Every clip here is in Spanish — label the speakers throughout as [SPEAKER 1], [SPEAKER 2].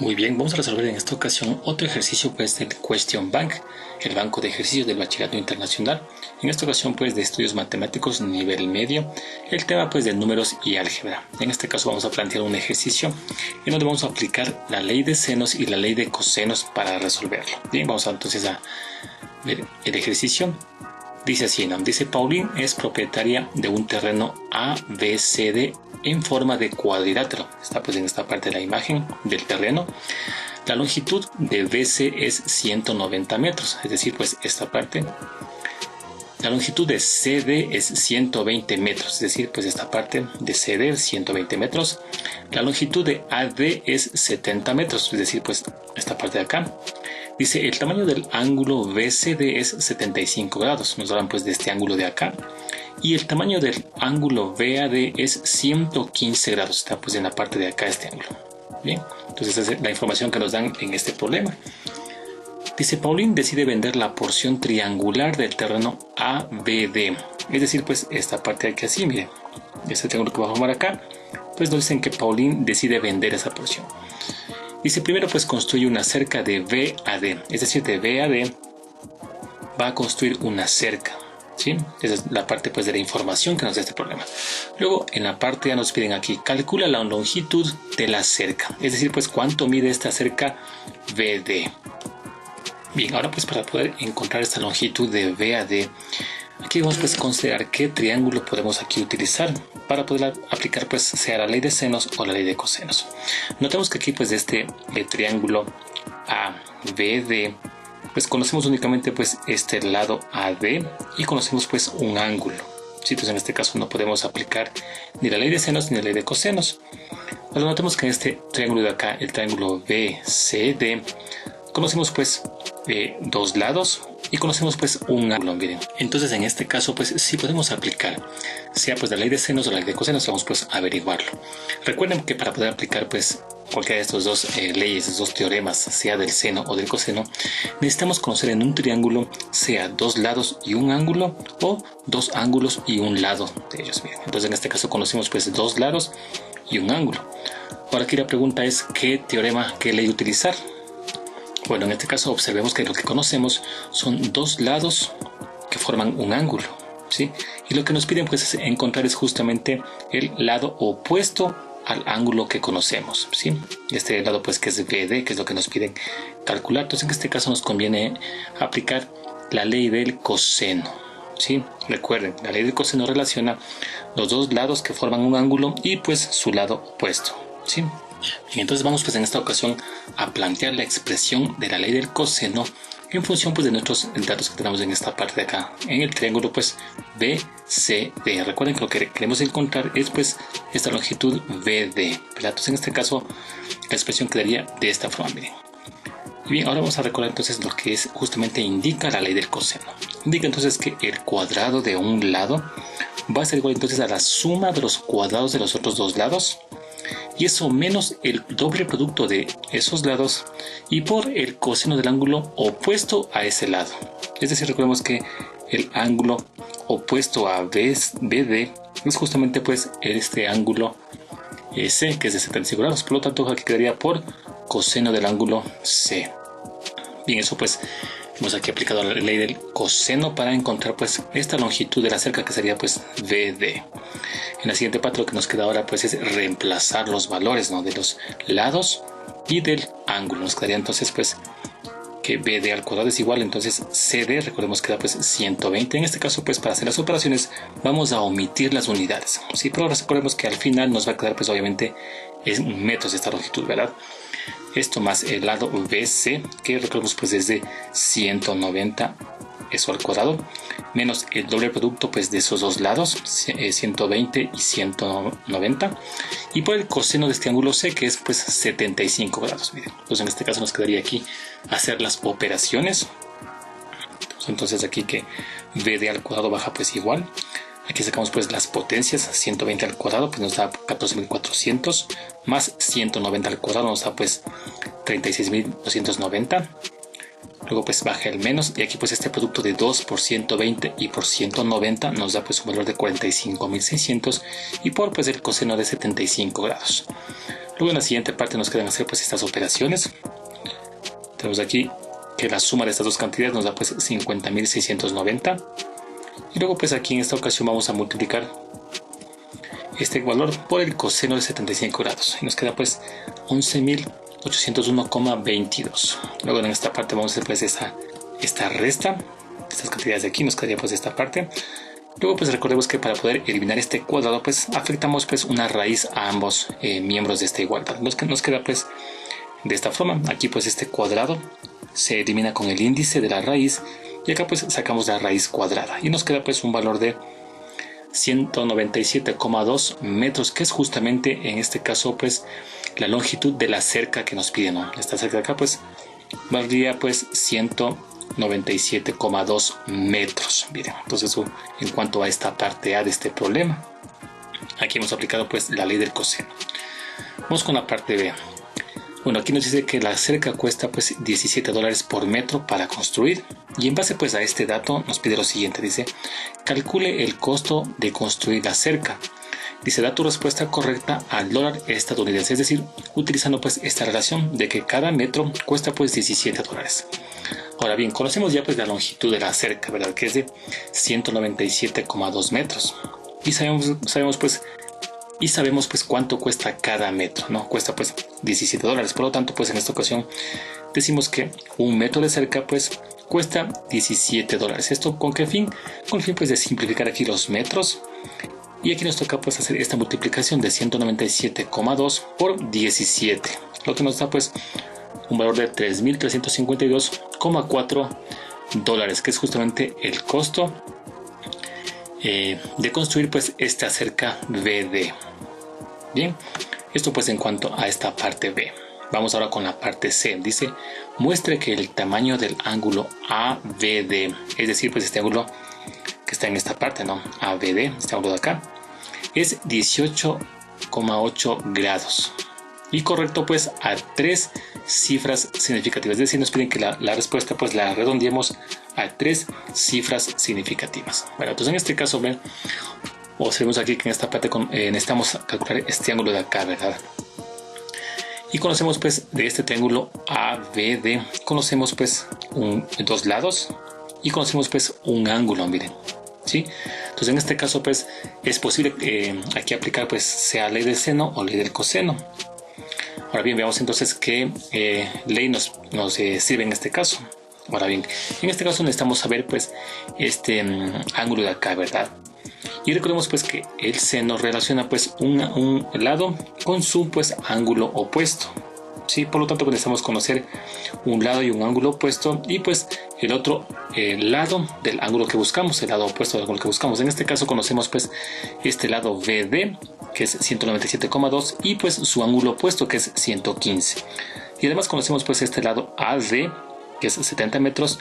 [SPEAKER 1] Muy bien, vamos a resolver en esta ocasión otro ejercicio pues del Question Bank, el banco de ejercicios del Bachillerato Internacional. En esta ocasión pues de estudios matemáticos nivel medio, el tema pues de números y álgebra. En este caso vamos a plantear un ejercicio en donde vamos a aplicar la ley de senos y la ley de cosenos para resolverlo. Bien, vamos entonces a ver el ejercicio. Dice así, ¿no? Dice Pauline es propietaria de un terreno ABCD en forma de cuadrilátero. Está pues en esta parte de la imagen del terreno. La longitud de BC es 190 metros, es decir, pues esta parte. La longitud de CD es 120 metros, es decir, pues esta parte de CD es 120 metros. La longitud de AD es 70 metros, es decir, pues esta parte de acá. Dice, el tamaño del ángulo BCD es 75 grados. Nos hablan pues de este ángulo de acá. Y el tamaño del ángulo BAD es 115 grados. Está pues en la parte de acá este ángulo. Bien, entonces esa es la información que nos dan en este problema. Dice, Pauline decide vender la porción triangular del terreno ABD. Es decir, pues esta parte de aquí así, miren. Este triángulo que va a formar acá. Pues nos dicen que Pauline decide vender esa porción. Dice, primero pues construye una cerca de BAD, es decir, de BAD va a construir una cerca, ¿sí? Esa es la parte pues de la información que nos da este problema. Luego en la parte ya nos piden aquí, calcula la longitud de la cerca, es decir, pues cuánto mide esta cerca BD. Bien, ahora pues para poder encontrar esta longitud de BAD, aquí vamos pues a considerar qué triángulo podemos aquí utilizar para poder aplicar pues sea la ley de senos o la ley de cosenos. Notemos que aquí pues de este triángulo ABD pues conocemos únicamente pues este lado AD y conocemos pues un ángulo. Sí, pues en este caso no podemos aplicar ni la ley de senos ni la ley de cosenos. Pero notemos que en este triángulo de acá, el triángulo BCD, conocemos pues dos lados y conocemos pues un ángulo, miren. Entonces en este caso pues sí podemos aplicar sea pues la ley de senos o la ley de cosenos, vamos pues a averiguarlo. Recuerden que para poder aplicar pues cualquiera de estos dos leyes, estos dos teoremas, sea del seno o del coseno, necesitamos conocer en un triángulo sea dos lados y un ángulo o dos ángulos y un lado de ellos, miren. Entonces en este caso conocemos pues dos lados y un ángulo. Ahora aquí la pregunta es ¿qué teorema, qué ley utilizar? Bueno, en este caso observemos que lo que conocemos son dos lados que forman un ángulo, ¿sí? Y lo que nos piden pues encontrar es justamente el lado opuesto al ángulo que conocemos, ¿sí? Este lado pues que es BD, que es lo que nos piden calcular. Entonces en este caso nos conviene aplicar la ley del coseno, ¿sí? Recuerden, la ley del coseno relaciona los dos lados que forman un ángulo y pues su lado opuesto, ¿sí? Y entonces vamos pues en esta ocasión a plantear la expresión de la ley del coseno en función pues de nuestros datos que tenemos en esta parte de acá, en el triángulo pues BCD. Recuerden que lo que queremos encontrar es pues esta longitud BD, ¿verdad? Entonces en este caso la expresión quedaría de esta forma, miren. Y bien, ahora vamos a recordar entonces lo que es justamente indica la ley del coseno. Indica entonces que el cuadrado de un lado va a ser igual entonces a la suma de los cuadrados de los otros dos lados, y eso menos el doble producto de esos lados y por el coseno del ángulo opuesto a ese lado. Es decir, recordemos que el ángulo opuesto a BD es justamente pues este ángulo C, que es de 75 grados. Por lo tanto, aquí quedaría por coseno del ángulo C. Bien, eso pues hemos aquí aplicado la ley del coseno para encontrar pues esta longitud de la cerca, que sería pues BD. En la siguiente parte lo que nos queda ahora pues es reemplazar los valores, ¿no?, de los lados y del ángulo. Nos quedaría entonces pues que BD al cuadrado es igual, entonces CD, recordemos que da pues 120. En este caso pues para hacer las operaciones vamos a omitir las unidades, ¿sí? Pero recordemos que al final nos va a quedar pues obviamente es metros esta longitud, ¿verdad? Esto más el lado BC, que recordemos pues desde 190 eso al cuadrado, menos el doble producto pues de esos dos lados, 120 y 190, y por el coseno de este ángulo C, que es pues 75 grados. Miren. Entonces en este caso nos quedaría aquí hacer las operaciones. Entonces aquí que BD al cuadrado baja pues igual. Aquí sacamos pues las potencias, 120 al cuadrado pues nos da 14.400, más 190 al cuadrado nos da pues 36.290. Luego pues baja el menos y aquí pues este producto de 2 por 120 y por 190 nos da pues un valor de 45.600 y por pues el coseno de 75 grados. Luego en la siguiente parte nos quedan hacer pues estas operaciones. Tenemos aquí que la suma de estas dos cantidades nos da pues 50.690. Y luego pues aquí en esta ocasión vamos a multiplicar este valor por el coseno de 75 grados. Y nos queda pues 11.801,22. Luego en esta parte vamos a hacer pues esta resta. Estas cantidades de aquí nos quedaría pues esta parte. Luego pues recordemos que para poder eliminar este cuadrado pues afectamos pues una raíz a ambos miembros de esta igualdad. Nos queda pues de esta forma. Aquí pues este cuadrado se elimina con el índice de la raíz y acá pues sacamos la raíz cuadrada y nos queda pues un valor de 197,2 metros, que es justamente en este caso pues la longitud de la cerca que nos piden, ¿no? Esta cerca de acá pues valdría pues 197,2 metros. Miren, entonces en cuanto a esta parte A de este problema, aquí hemos aplicado pues la ley del coseno. Vamos con la parte B. Bueno, aquí nos dice que la cerca cuesta pues $17 por metro para construir, y en base pues a este dato nos pide lo siguiente. Dice, calcule el costo de construir la cerca. Dice, da tu respuesta correcta al dólar estadounidense, es decir, utilizando pues esta relación de que cada metro cuesta pues $17. Ahora bien, conocemos ya pues la longitud de la cerca, ¿verdad? Que es de 197,2 metros. Y sabemos pues cuánto cuesta cada metro, ¿no? Cuesta pues $17. Por lo tanto, pues en esta ocasión decimos que un metro de cerca pues cuesta $17. ¿Esto con qué fin? Con el fin pues de simplificar aquí los metros. Y aquí nos toca pues hacer esta multiplicación de 197,2 por 17. Lo que nos da pues un valor de $3.352,4, que es justamente el costo de construir pues esta cerca BD. Bien, esto pues en cuanto a esta parte B. Vamos ahora con la parte C. Dice, muestre que el tamaño del ángulo ABD, es decir, pues este ángulo que está en esta parte, ¿no? ABD, este ángulo de acá, es 18,8 grados. Y correcto pues a 3 cifras significativas. Es decir, nos piden que la respuesta pues la redondeemos a 3 cifras significativas. Bueno, entonces en este caso, ven, observemos aquí que en esta parte necesitamos calcular este ángulo de acá, ¿verdad? Y conocemos pues de este triángulo ABD, conocemos pues dos lados y conocemos pues un ángulo, miren, ¿sí? Entonces en este caso pues es posible aquí aplicar pues sea ley del seno o ley del coseno. Ahora bien, veamos entonces qué ley nos sirve en este caso. Ahora bien, en este caso necesitamos saber pues este ángulo de acá, ¿verdad? Y recordemos pues que el seno relaciona pues un lado con su pues ángulo opuesto, ¿sí? Por lo tanto necesitamos conocer un lado y un ángulo opuesto y pues el otro lado del ángulo que buscamos, el lado opuesto del ángulo que buscamos. En este caso conocemos pues este lado BD, que es 197,2, y pues su ángulo opuesto, que es 115. Y además conocemos pues este lado AD, que es 70 metros,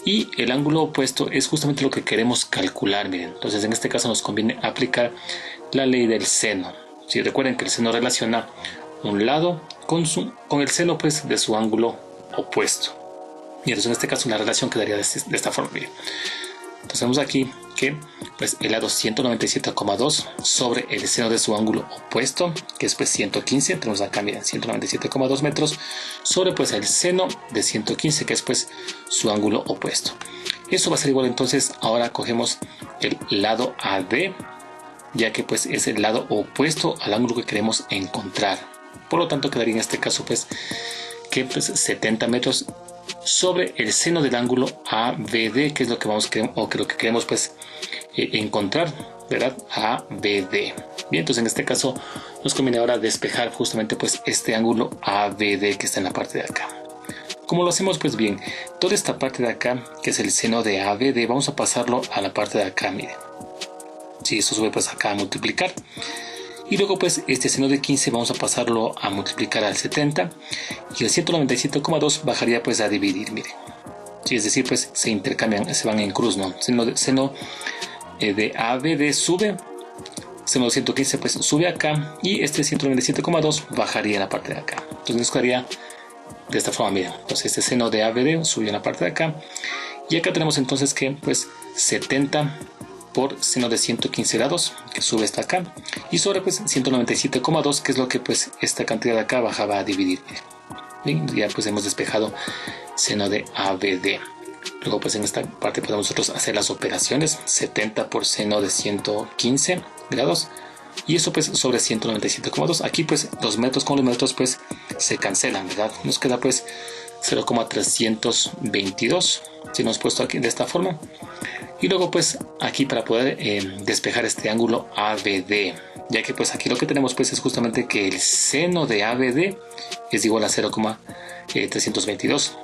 [SPEAKER 1] y el ángulo opuesto es justamente lo que queremos calcular, miren. Entonces en este caso nos conviene aplicar la ley del seno. Si recuerden que el seno relaciona un lado con el seno pues de su ángulo opuesto. Y entonces en este caso la relación quedaría de esta forma, miren. Entonces vemos aquí que pues el lado 197,2 sobre el seno de su ángulo opuesto, que es pues 115, tenemos acá, miren, 197,2 metros sobre pues el seno de 115, que es pues su ángulo opuesto. Eso va a ser igual, entonces ahora cogemos el lado AD, ya que pues es el lado opuesto al ángulo que queremos encontrar. Por lo tanto quedaría en este caso pues que pues 70 metros sobre el seno del ángulo ABD, que es lo que lo que queremos pues encontrar, ¿verdad? ABD. Bien, entonces en este caso nos conviene ahora despejar justamente pues este ángulo ABD que está en la parte de acá. ¿Cómo lo hacemos? Pues bien, toda esta parte de acá, que es el seno de ABD, vamos a pasarlo a la parte de acá, miren. Si esto sube pues acá a multiplicar. Y luego pues este seno de 15 vamos a pasarlo a multiplicar al 70. Y el 197,2 bajaría pues a dividir, miren. Sí, es decir, pues se intercambian, se van en cruz, ¿no? Seno de ABD sube. Seno de 115 pues sube acá. Y este 197,2 bajaría en la parte de acá. Entonces nos quedaría de esta forma, miren. Entonces este seno de ABD subió en la parte de acá. Y acá tenemos entonces que pues 70 por seno de 115 grados, que sube hasta acá, y sobre pues 197,2, que es lo que pues esta cantidad de acá bajaba a dividir. Bien, ya pues hemos despejado seno de ABD. Luego pues en esta parte podemos nosotros hacer las operaciones. 70 por seno de 115 grados, y eso pues sobre 197,2. Aquí pues los metros con los metros pues se cancelan, ¿verdad? Nos queda pues 0,322, si nos hemos puesto aquí de esta forma. Y luego pues aquí para poder despejar este ángulo ABD, ya que pues aquí lo que tenemos pues es justamente que el seno de ABD es igual a 0,322.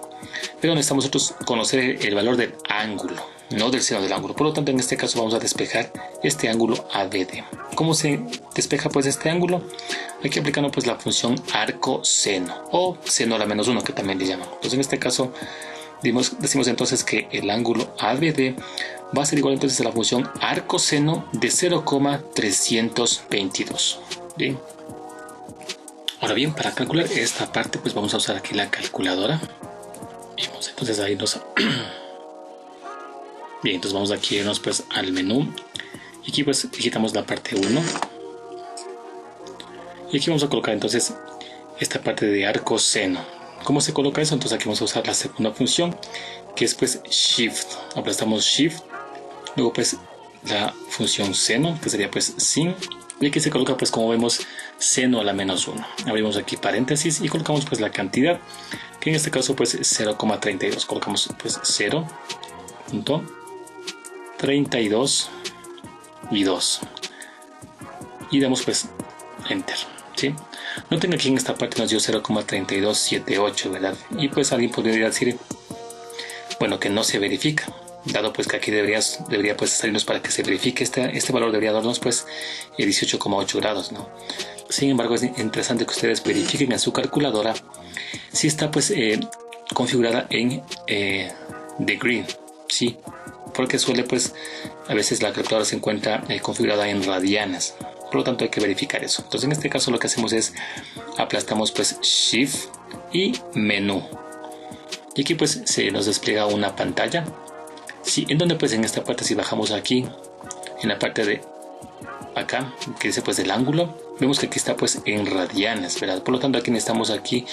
[SPEAKER 1] Pero necesitamos nosotros conocer el valor del ángulo, no del seno del ángulo. Por lo tanto, en este caso vamos a despejar este ángulo ABD. ¿Cómo se despeja pues este ángulo? Aquí aplicando pues la función arco-seno, o seno a la menos 1, que también le llaman. Entonces en este caso decimos entonces que el ángulo ABD va a ser igual entonces a la función arco-seno de 0,322. Bien. Ahora bien, para calcular esta parte pues vamos a usar aquí la calculadora. Entonces ahí nos... Bien, entonces vamos aquí a irnos pues al menú, y aquí pues digitamos la parte 1, y aquí vamos a colocar entonces esta parte de arco seno. ¿Cómo se coloca eso? Entonces aquí vamos a usar la segunda función, que es pues shift. Aplastamos shift, luego pues la función seno, que sería pues sin, y aquí se coloca pues como vemos seno a la menos 1. Abrimos aquí paréntesis y colocamos pues la cantidad, que en este caso pues 0,32. Colocamos pues 0.32 y 2 y damos pues enter, ¿sí? Noten que aquí en esta parte nos dio 0,3278, ¿verdad? Y pues alguien podría decir, bueno, que no se verifica, dado pues que aquí debería pues salirnos para que se verifique este valor, debería darnos pues 18,8 grados, ¿no? Sin embargo, es interesante que ustedes verifiquen en su calculadora si está pues configurada en degree, ¿sí? Porque suele pues a veces la calculadora se encuentra configurada en radianes, por lo tanto hay que verificar eso. Entonces en este caso lo que hacemos es aplastamos pues shift y menú, y aquí pues se nos despliega una pantalla, ¿sí? En donde pues en esta parte, si bajamos aquí en la parte de acá que dice pues del ángulo, vemos que aquí está pues en radianes, ¿verdad? Por lo tanto aquí necesitamos aquí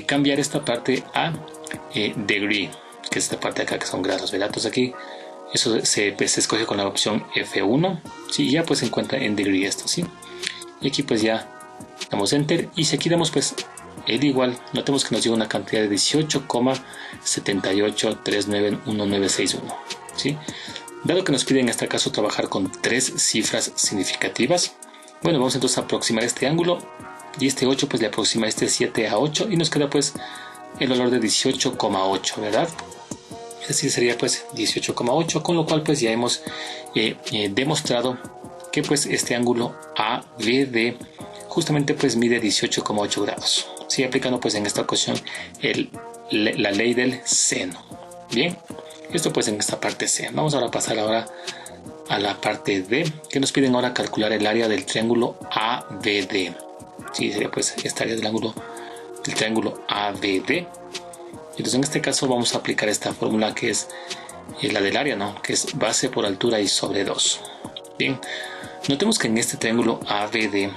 [SPEAKER 1] cambiar esta parte a degree, que es esta parte de acá que son grados, ¿verdad? Entonces aquí eso se escoge con la opción F1, ¿sí? Y ya pues se encuentra en degree esto, ¿sí? Y aquí pues ya damos enter, y si aquí damos pues el igual, notemos que nos dio una cantidad de 18,78391961, ¿sí? Dado que nos piden en este caso trabajar con 3 cifras significativas, bueno, vamos entonces a aproximar este ángulo, y este 8 pues le aproxima este 7 a 8, y nos queda pues el valor de 18,8, ¿verdad? Es decir, sería pues 18,8, con lo cual pues ya hemos demostrado que pues este ángulo ABD justamente pues mide 18,8 grados. Sí, aplicando pues en esta ocasión la ley del seno. Bien, esto pues en esta parte C. Vamos ahora a pasar ahora a la parte D, que nos piden ahora calcular el área del triángulo ABD. Sí, sería pues esta área del ángulo del triángulo ABD. Entonces en este caso vamos a aplicar esta fórmula que es la del área, ¿no? Que es base por altura y sobre 2. Bien, notemos que en este triángulo ABD,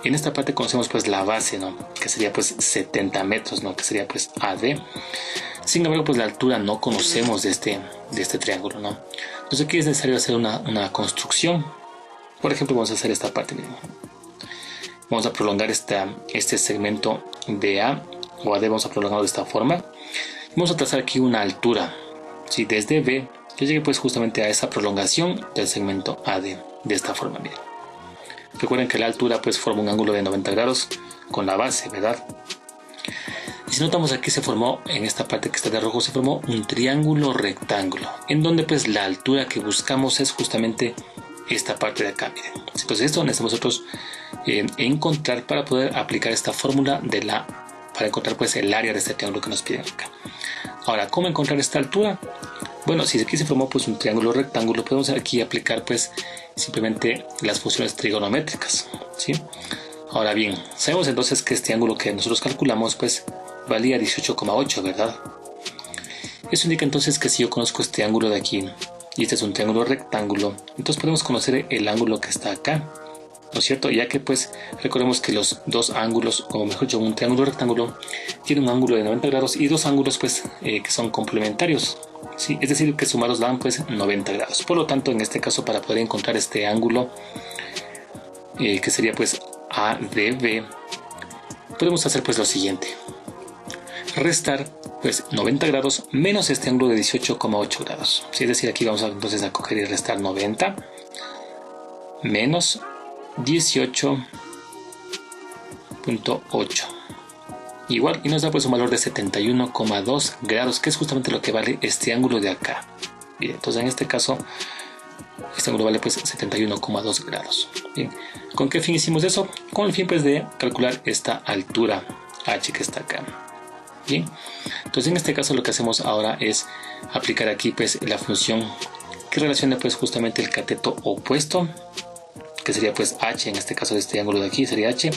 [SPEAKER 1] en esta parte conocemos pues la base, ¿no? Que sería pues 70 metros, ¿no? Que sería pues AD. Sin embargo, pues la altura no conocemos de este triángulo, ¿no? Entonces aquí es necesario hacer una construcción. Por ejemplo, vamos a hacer esta parte mismo. Vamos a prolongar este segmento de A o AD, vamos a prolongarlo de esta forma. Vamos a trazar aquí una altura, ¿sí? Desde B, que llegue pues justamente a esa prolongación del segmento AD, de esta forma, miren. Recuerden que la altura pues forma un ángulo de 90 grados con la base, ¿verdad? Y si notamos aquí se formó, en esta parte que está de rojo, se formó un triángulo rectángulo, en donde pues la altura que buscamos es justamente esta parte de acá, miren. Entonces esto necesitamos nosotros encontrar para poder aplicar esta fórmula para encontrar pues el área de este triángulo que nos piden acá. Ahora, ¿cómo encontrar esta altura? Bueno, si aquí se formó pues un triángulo rectángulo, podemos aquí aplicar pues simplemente las funciones trigonométricas, ¿sí? Ahora bien, sabemos entonces que este ángulo que nosotros calculamos pues valía 18,8, ¿verdad? Eso indica entonces que si yo conozco este ángulo de aquí y este es un triángulo rectángulo, entonces podemos conocer el ángulo que está acá, ¿no es cierto? Ya que pues recordemos que los dos ángulos, o mejor dicho, un triángulo rectángulo tiene un ángulo de 90 grados y dos ángulos pues que son complementarios, ¿sí? Es decir, que sumados dan pues 90 grados. Por lo tanto, en este caso, para poder encontrar este ángulo que sería pues ADB, podemos hacer pues lo siguiente: restar pues 90 grados menos este ángulo de 18,8 grados, ¿sí? Es decir, aquí vamos entonces a coger y restar 90 menos 18,8 igual, y nos da pues un valor de 71,2 grados, que es justamente lo que vale este ángulo de acá. Bien, entonces en este caso este ángulo vale pues 71,2 grados. Bien, ¿con qué fin hicimos eso? Con el fin pues de calcular esta altura h que está acá. Bien, entonces en este caso lo que hacemos ahora es aplicar aquí pues la función que relaciona pues justamente el cateto opuesto, que sería pues h, en este caso de este ángulo de aquí sería h,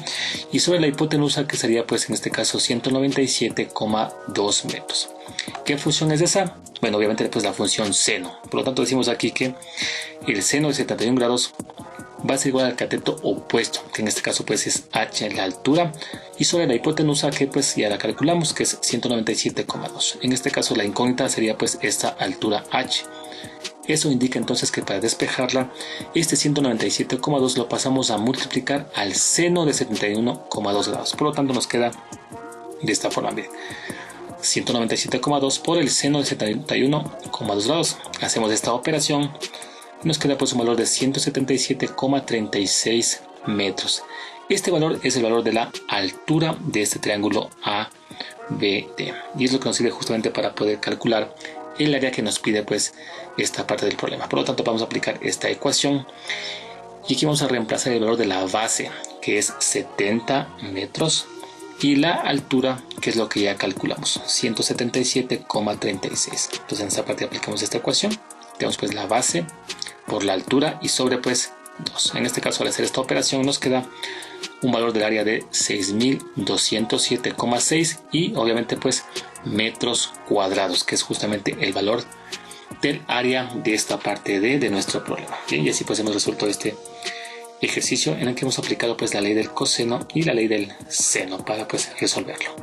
[SPEAKER 1] y sobre la hipotenusa, que sería pues en este caso 197,2 metros. ¿Qué función es esa? Bueno, obviamente pues la función seno. Por lo tanto decimos aquí que el seno de 71 grados va a ser igual al cateto opuesto, que en este caso pues es h en la altura, y sobre la hipotenusa, que pues ya la calculamos, que es 197,2. En este caso la incógnita sería pues esta altura h. Eso indica entonces que para despejarla, este 197,2 lo pasamos a multiplicar al seno de 71,2 grados. Por lo tanto nos queda de esta forma. Bien, 197,2 por el seno de 71,2 grados. Hacemos esta operación y nos queda pues un valor de 177,36 metros. Este valor es el valor de la altura de este triángulo ABD, y es lo que nos sirve justamente para poder calcular el área que nos pide pues esta parte del problema. Por lo tanto, vamos a aplicar esta ecuación y aquí vamos a reemplazar el valor de la base, que es 70 metros, y la altura, que es lo que ya calculamos, 177,36. Entonces en esta parte aplicamos esta ecuación, tenemos pues la base por la altura y sobre pues 2. En este caso, al hacer esta operación nos queda un valor del área de 6.207,6 y obviamente pues metros cuadrados, que es justamente el valor del área de esta parte de nuestro problema. Bien, y así pues hemos resuelto este ejercicio en el que hemos aplicado pues la ley del coseno y la ley del seno para pues resolverlo.